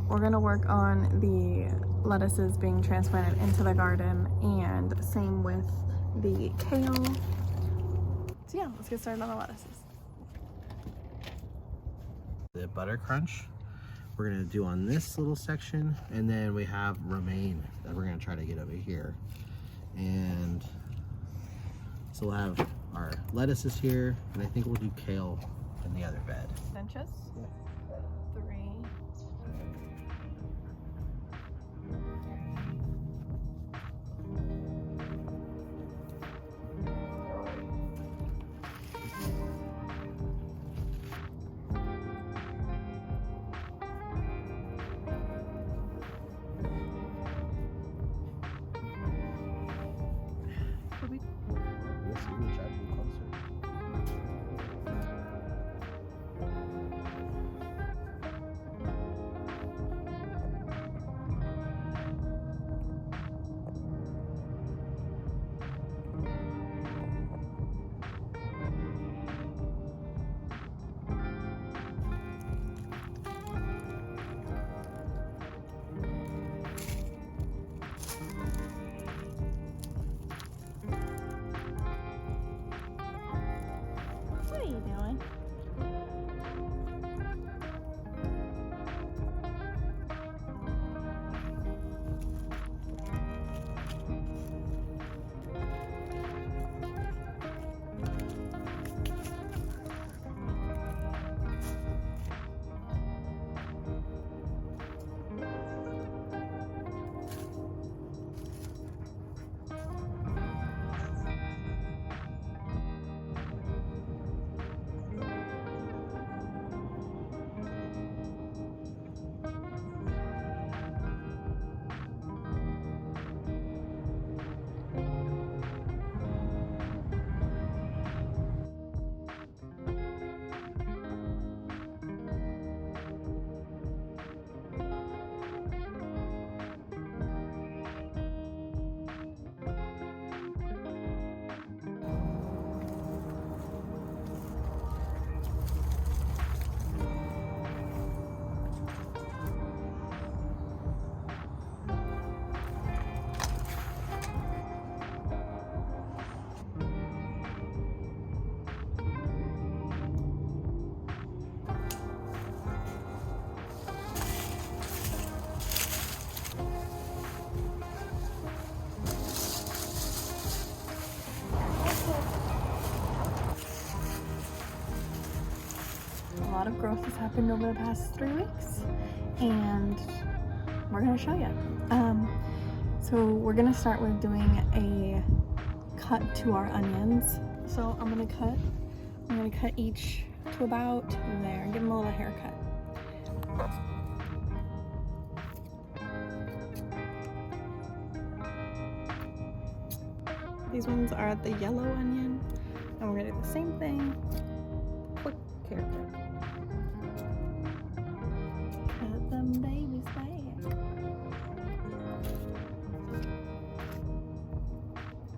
we're gonna work on the lettuces being transplanted into the garden, and same with the kale. So yeah, let's get started on the lettuces. The butter crunch we're gonna do on this little section, and then we have romaine that we're gonna try to get over here. And so we'll have our lettuces here, and I think we'll do kale in the other bed. Inches. 3. Yes, you can try to be closer. What are you doing? A lot of growth has happened over the past 3 weeks, and we're gonna show you. So we're gonna start with doing a cut to our onions. So I'm gonna cut each to about there, give them a little haircut. These ones are the yellow onion, and we're gonna do the same thing. Quick haircut. Cut them babies back.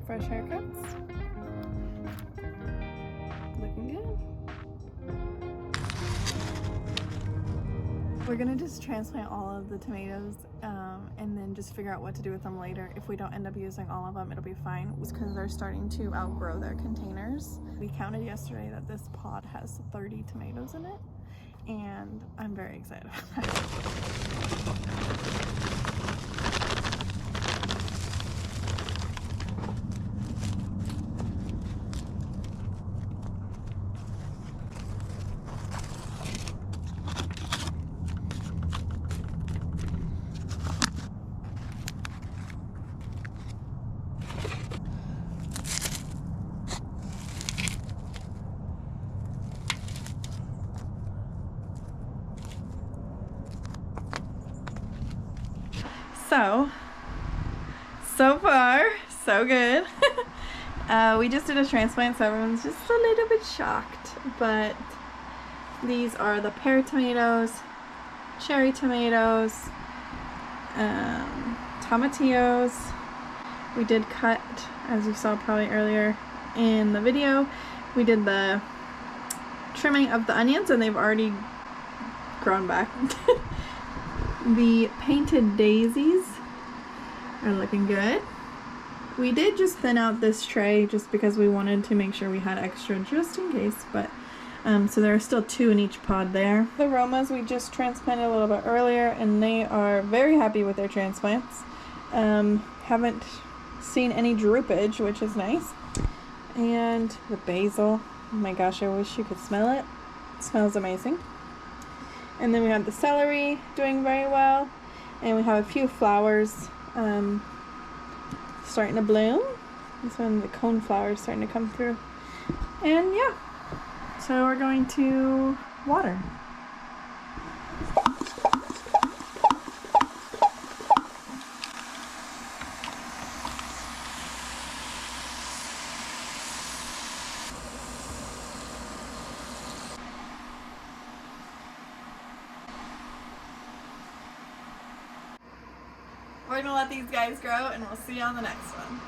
Fresh haircuts. Looking good. We're gonna just transplant all of the tomatoes and then just figure out what to do with them later. If we don't end up using all of them, it'll be fine. It's because they're starting to outgrow their containers. We counted yesterday that this pod has 30 tomatoes in it, and I'm very excited about that. So far, so good. We just did a transplant, so everyone's just a little bit shocked. But these are the pear tomatoes, cherry tomatoes, tomatillos. We did cut, as you saw probably earlier in the video, we did the trimming of the onions, and they've already grown back. The painted daisies are looking good. We did just thin out this tray just because we wanted to make sure we had extra just in case, but so there are still 2 in each pod there. The Romas we just transplanted a little bit earlier, and they are very happy with their transplants. Haven't seen any droopage, which is nice. And the basil, oh my gosh, I wish you could smell it. It smells amazing. And then we have the celery doing very well, and we have a few flowers starting to bloom. This one, the cone flower, is starting to come through. And yeah, so we're going to water. We're gonna let these guys grow, and we'll see you on the next one.